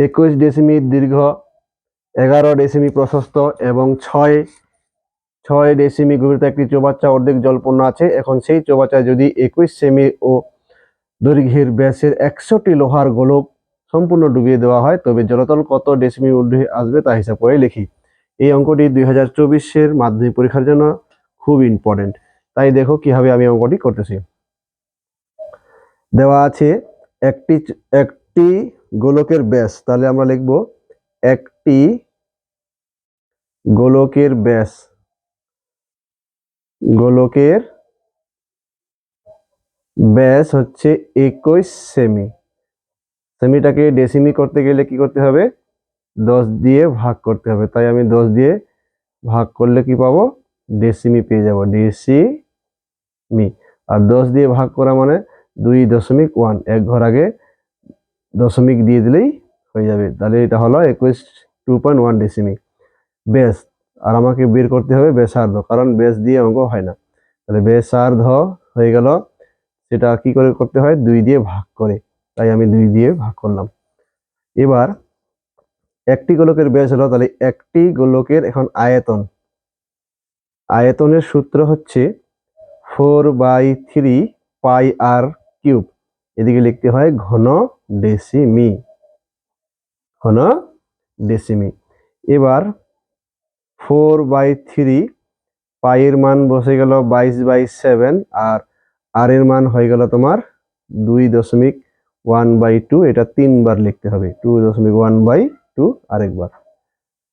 21 ডেসিমি দীর্ঘ, 11 ডেসিমি প্রশস্ত এবং 6 ডেসিমি গভীরতা একটি চৌবাচ্চা অর্ধেক জলপূর্ণ আছে। এখন সেই চৌবাচ্চায় যদি 21 সেমি ও দৈর্ঘ্যের ব্যাসের 100টি লোহার গোলক সম্পূর্ণ ডুবিয়ে দেওয়া হয়, তবে জলতল কত ডেসিমি ঊর্ধ্বে আসবে তা হিসাব করে লিখি। এই অঙ্কটি 2024-এর মাধ্যমিক পরীক্ষার জন্য খুব ইম্পর্টেন্ট। তাই দেখো কিভাবে আমি অঙ্কটি করতেছি। দেওয়া আছে একটি গোলকের ব্যাস, তাহলে আমরা লিখব একটি গোলকের ব্যাস, গোলকের ব্যাস হচ্ছে 21 সেমি। সেমিটাকে ডেসিমি করতে গেলে কি করতে হবে? 10 দিয়ে ভাগ করতে হবে। তাই আমি 10 দিয়ে ভাগ করলে কি পাবো? ডেসিমি পেয়ে যাব, ডেসিমি। আর 10 দিয়ে ভাগ করা মানে 2.1, এক ঘর আগে দশমিক দিয়ে দিলেই হয়ে যাবে। তাহলে এটা হলো 2.1 ডেসিমি ব্যাস। আর আমাকে বের করতে হবে ব্যাসার্ধ, কারণ ব্যাস দিয়ে অঙ্ক হয় না। তাহলে ব্যাসার্ধ হয়ে গেল, সেটা কি করে করতে হয়? 2 দিয়ে ভাগ করে। তাই আমি 2 দিয়ে ভাগ করলাম। এবার একটি গোলকের ব্যাস হলো, তাহলে একটি গোলকের এখন আয়তন, আয়তনের সূত্র হচ্ছে 4/3 পাই আর কিউব। এদিকে লিখতে হয় ঘন ডেসিমি, ঘন ডেসিমি। এবার 4/3 পাইয়ের মান বসে গেল 22/7, আর আর এর মান হয়ে গেল তোমার 2.1/2। এটা 3 বার লিখতে হবে, 2.1/2 আরেকবার,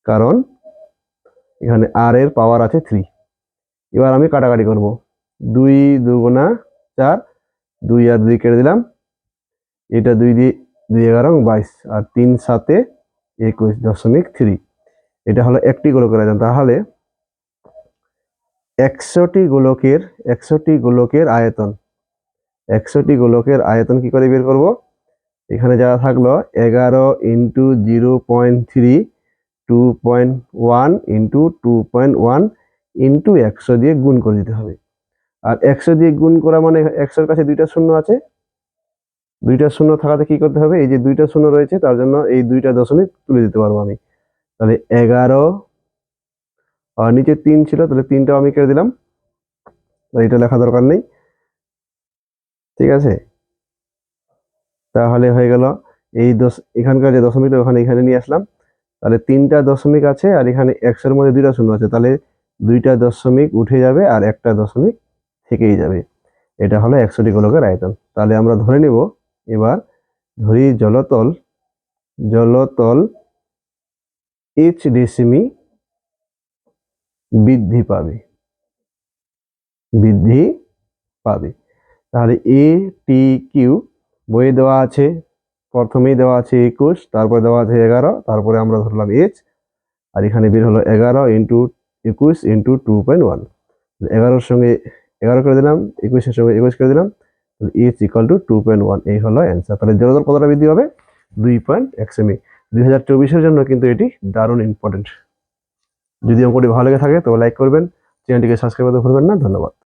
কারণ এখানে আর এর পাওয়ার আছে 3। এবার আমি কাটাকাটি করব, 2 2 4, 2 আর 2 কেটে দিলাম। এটা 2 দিয়ে 2 11 22, আর 3 7 21.3। এটা হলো একটি গোলকের আয়তন। তাহলে 100টি গোলকের আয়তন, 100টি গোলকের আয়তন কি করে বের করব? এখানে যা থাকলো 11 × 0.3, 2.1 × 2.1 × 100 দিয়ে গুণ করে দিতে হবে। আর 100 দিয়ে গুণ করা মানে 100-এর কাছে 2টা শূন্য আছে, 2টা শূন্য থাকাতে কি করতে হবে? এই যে 2টা শূন্য রয়েছে, তার জন্য এই 2টা দশমিক তুলে দিতে পারবো আমি। তাহলে 11, আর নিচে 3 ছিল, তাহলে 3টাও আমি কেটে দিলাম, এটা লেখা দরকার নেই, ঠিক আছে। তাহলে হয়ে গেল এই এখানকার যে দশমিকটা এখানে নিয়ে আসলাম, তাহলে 3টা দশমিক আছে, আর এখানে 100-এর মধ্যে 2টা শূন্য আছে, তাহলে 2টা দশমিক উঠে যাবে আর একটা দশমিক থেকেই যাবে। এটা হলো 100টি গোলকের আয়তন। তাহলে আমরা ধরে নেব, এবার ধরি জলতল h ডেসিমি বৃদ্ধি পাবে। তাহলে এ টি কিউ বইয়ে দেওয়া আছে, প্রথমেই দেওয়া আছে 21, তারপরে দেওয়া আছে 11, তারপরে আমরা ধরলাম h, আর এখানে বের হলো 11 × 21 × 2.1। 11-এর সঙ্গে 11 করে দিলাম, 21-এর সঙ্গে 21 করে দিলাম, h = 2.1। এই হলো অ্যান্সার। তাহলে জলতল কতটা বৃদ্ধি হবে? 2.1 সেমি। 2024-এর জন্য কিন্তু এটি দারুণ ইম্পর্টেন্ট। যদি অঙ্কটি ভালো লেগে থাকে তবে লাইক করবেন, চ্যানেলটিকে সাবস্ক্রাইব করতে ভুলবেন না। ধন্যবাদ।